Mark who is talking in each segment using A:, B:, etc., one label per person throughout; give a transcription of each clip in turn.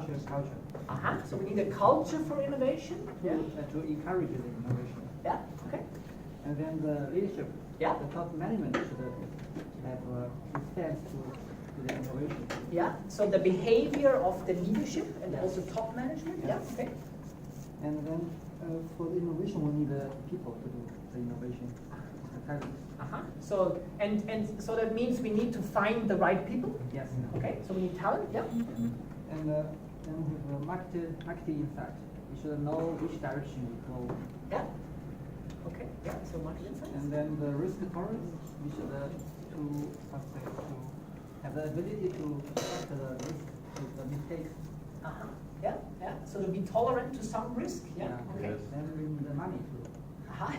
A: innovative culture.
B: So we need a culture for innovation.
A: To encourage the innovation.
B: Yeah. Okay.
A: And then the leadership,
B: Yeah.
A: the top management should have response to the innovation.
B: Yeah. So the behavior of the leadership and
A: Yes.
B: also top management.
A: Yes.
B: Yeah. Okay.
A: And then for the innovation, we need people to do the innovation. The talent.
B: So and so that means we need to find the right people.
A: Yes.
B: Okay. So we need talent. Yeah.
A: And then with the marketing insight, we should know which direction we go.
B: Yeah. Okay. Yeah. So market insights.
A: And then the risk tolerance, we should to have the ability to accept the risk, the mistakes.
B: Yeah. Yeah. So to be tolerant to some risk. Yeah. Okay.
C: Yes.
A: Then we need the money too.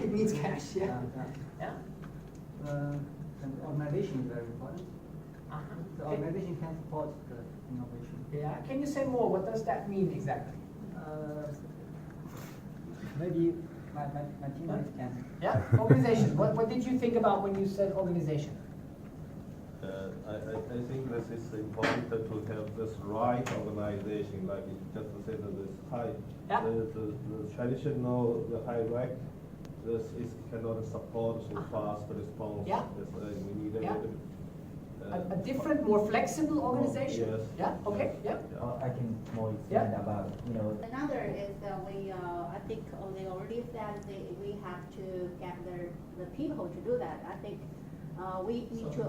B: It needs cash. Yeah. Yeah.
A: And organization is very important. The organization can support the innovation.
B: Yeah. Can you say more? What does that mean exactly?
A: Maybe my teammates can.
B: Yeah. Organization. What did you think about when you said organization?
C: I think this is important to have this right organization, like you just said, this high,
B: Yeah.
C: the traditional, the high rank, this is cannot support so fast response.
B: Yeah.
C: We need a
B: Yeah.
C: little bit.
B: A different, more flexible organization?
C: Yes.
B: Yeah, okay, yeah.
D: I can more explain about,
E: Another is we, I think they already said we have to gather the people to do that. I think we need to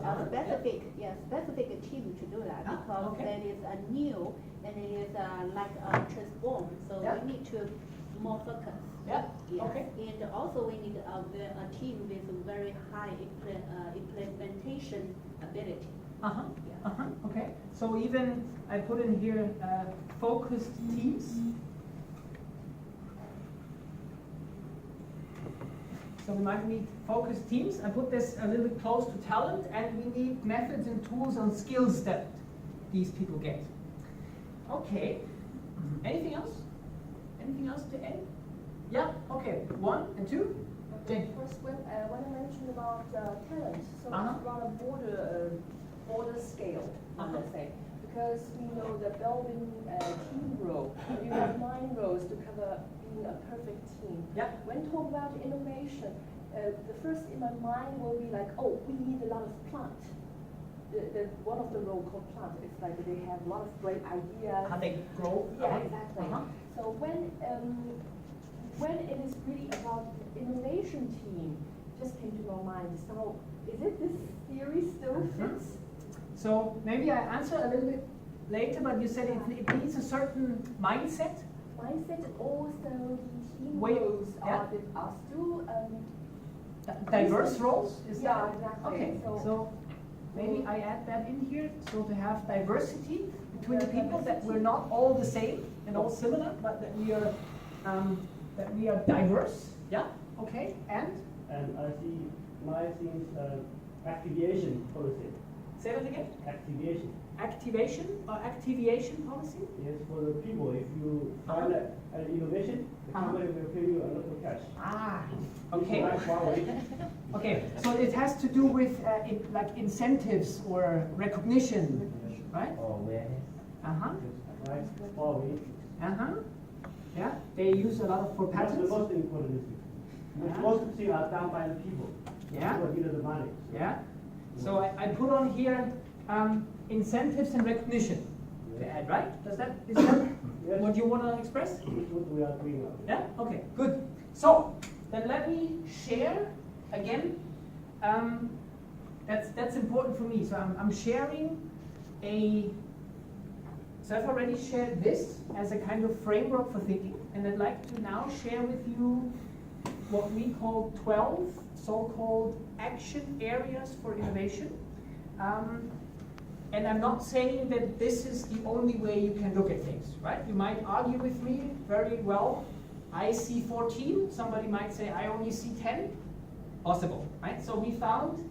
E: specific team to do that because that is a new and it is like transform. So
B: Yeah.
E: we need to more focus.
B: Yeah.
E: Yes.
B: Okay.
E: And also we need a team with very high implementation ability.
B: Okay. So even I put in here focused teams. So we might need focused teams. I put this a little bit close to talent, and we need methods and tools and skills that these people get. Okay. Anything else? Anything else to add? Yeah. Okay. 1 and 2. Jane.
F: First, when I mentioned about talent, so it's rather border scale, let's say, because we know the building team role, you have 9 roles to cover being a perfect team.
B: Yeah.
F: When talking about innovation, the first in my mind will be like, oh, we need a lot of plant. The one of the role called plant is like they have a lot of great ideas.
B: How they grow.
F: Yeah, exactly. So when it is really about innovation team, just came to my mind. So is it this theory still fits?
B: So maybe I answer a little bit later, but you said it needs a certain mindset.
F: Mindset and also the team
B: Wait,
F: roles
B: yeah.
F: are still
B: Diverse roles? Is
F: yeah,
B: that?
F: exactly.
B: Okay, so maybe I add that in here, so to have diversity between the people, that we're not all the same and all similar, but that we are diverse. Yeah. Okay. And
G: I see my things activation policy.
B: say that again.
G: Activation.
B: Activation or activation policy?
G: Yes, for the people, if you find an innovation, the company will pay you a lot of cash.
B: Okay.
G: It's like Huawei.
B: Okay, so it has to do with like incentives or recognition, right?
D: or awareness.
G: Like Huawei.
B: Yeah, they use a lot of for
G: That's the
B: patents.
G: most important thing.
B: Yeah.
G: Most things are done by the people.
B: Yeah.
G: People give the money.
B: Yeah. So I put on here incentives and recognition to add, right? Is that
G: Yes.
B: what you want to express?
G: This is what we are doing now.
B: Yeah. Okay. Good. So then let me share again. That's important for me. So I'm sharing a. So I've already shared this as a kind of framework for thinking, and I'd like to now share with you what we call 12 so-called action areas for innovation. And I'm not saying that this is the only way you can look at things, right? You might argue with me very well. I see 14. Somebody might say I only see 10. Possible, right? So we found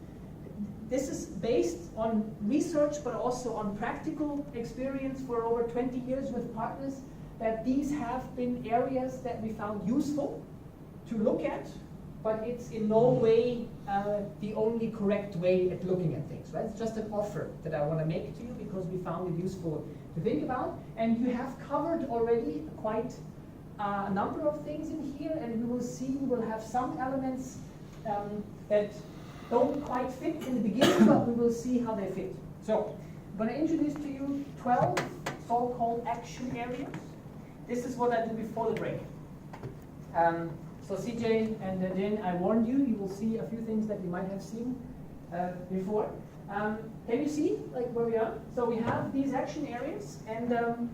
B: this is based on research, but also on practical experience for over 20 years with partners, that these have been areas that we found useful to look at, but it's in no way the only correct way at looking at things, right? It's just an offer that I want to make to you because we found it useful to think about. And you have covered already quite a number of things in here, and we will see, we will have some elements that don't quite fit in the beginning, but we will see how they fit. So, I'm going to introduce to you 12 so-called action areas. This is what I did before the break. So CJ and Jen, I warned you, you will see a few things that you might have seen before. Can you see like where we are? So we have these action areas, and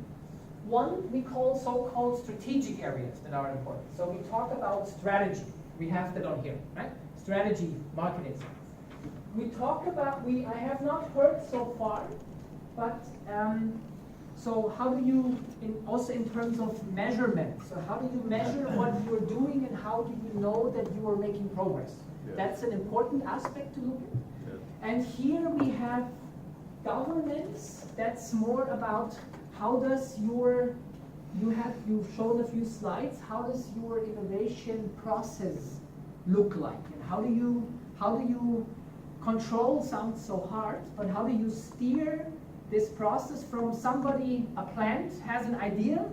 B: one we call so-called strategic areas that are important. So we talk about strategy. We have that on here, right? Strategy, market insights. We talk about, I have not heard so far, but so how do you, also in terms of measurement, so how do you measure what you're doing and how do you know that you are making progress?
C: Yeah.
B: That's an important aspect to look at.
C: Yeah.
B: And here we have governance. That's more about how does you've shown a few slides, how does your innovation process look like? And how do you control sounds so hard, but how do you steer this process from somebody, a plant has an idea,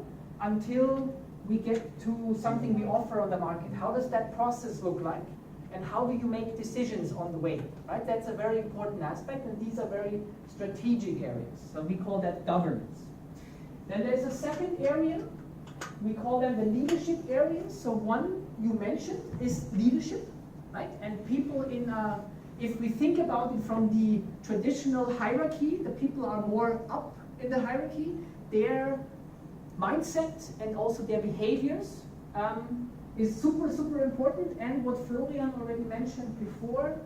B: until we get to something we offer on the market? How does that process look like? And how do you make decisions on the way, right? That's a very important aspect, and these are very strategic areas. So we call that governance. Then there's a second area, we call them the leadership areas. So one you mentioned is leadership, right? And people if we think about it from the traditional hierarchy, the people are more up in the hierarchy, their mindset and also their behaviors is super, super important. And what Florian already mentioned before,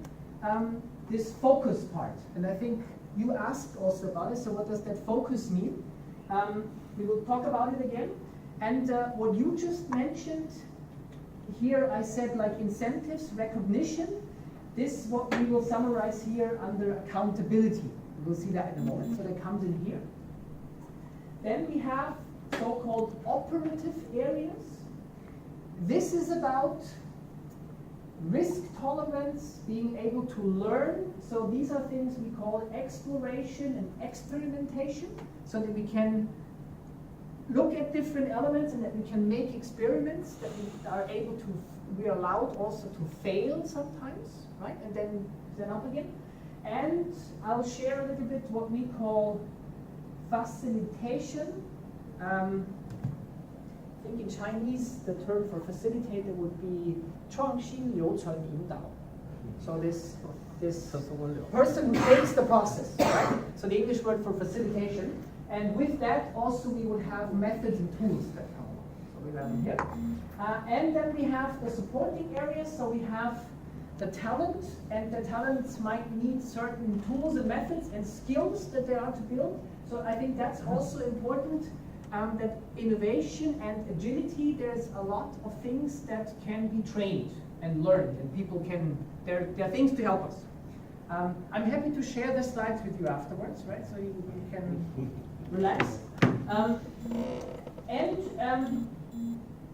B: this focus part. And I think you asked also about it, so what does that focus mean? We will talk about it again. And what you just mentioned, here I said like incentives, recognition. This is what we will summarize here under accountability. We'll see that in a moment, so that comes in here. Then we have so-called operative areas. This is about risk tolerance, being able to learn. So these are things we call exploration and experimentation, so that we can look at different elements and that we can make experiments, that we are allowed also to fail sometimes, right? And then up again. And I'll share a little bit what we call facilitation. I think in Chinese the term for facilitator would be 创新流程引导. So this person who takes the process, right? So the English word for facilitation. And with that also we would have methods and tools that come along. So we have them here. And then we have the supporting areas. So we have the talent, and the talents might need certain tools and methods and skills that they are to build. So I think that's also important, that innovation and agility, there's a lot of things that can be trained and learned, and people can, there are things to help us. I'm happy to share the slides with you afterwards, right? So you can relax.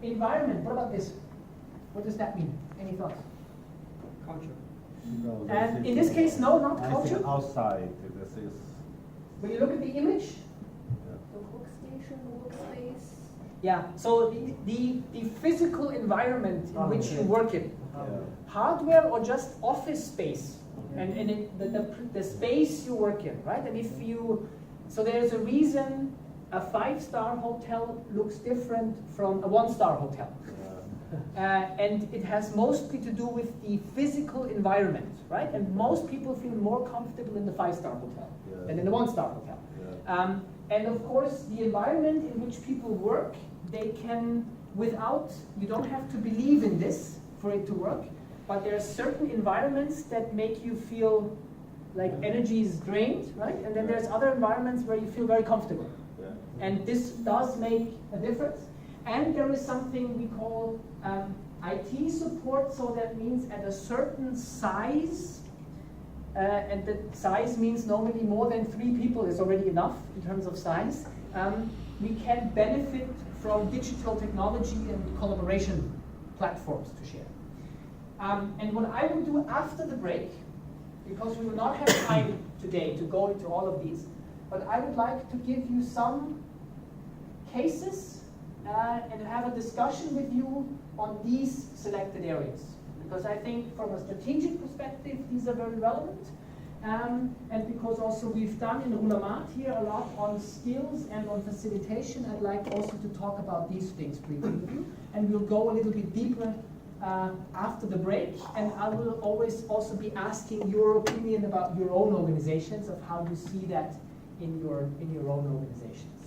B: Environment, what about this? What does that mean? Any thoughts?
A: Culture.
C: No,
B: And in this case, no, not
C: I
B: culture.
C: think outside, this is.
B: When you look at the image,
F: The workstation, workspace.
B: yeah, so the physical environment in which you work in.
C: Yeah.
B: Hardware or just office space, and the space you work in, right? And so there's a reason a 5-star hotel looks different from a 1-star hotel. And it has mostly to do with the physical environment, right? And most people feel more comfortable in the 5-star hotel than in the 1-star hotel.
C: Yeah.
B: And of course, the environment in which people work, they can, you don't have to believe in this for it to work, but there are certain environments that make you feel like energy is drained, right? And then there's other environments where you feel very comfortable.
C: Yeah.
B: And this does make a difference. And there is something we call IT support, so that means at a certain size, and the size means normally more than 3 people is already enough in terms of size, we can benefit from digital technology and collaboration platforms to share. And what I will do after the break, because we will not have time today to go into all of these, but I would like to give you some cases and have a discussion with you on these selected areas. Because I think from a strategic perspective, these are very relevant. And because also we've done in Rulamart here a lot on skills and on facilitation, I'd like also to talk about these things briefly with you. And we'll go a little bit deeper after the break. And I will always also be asking your opinion about your own organizations, of how you see that in your own organizations.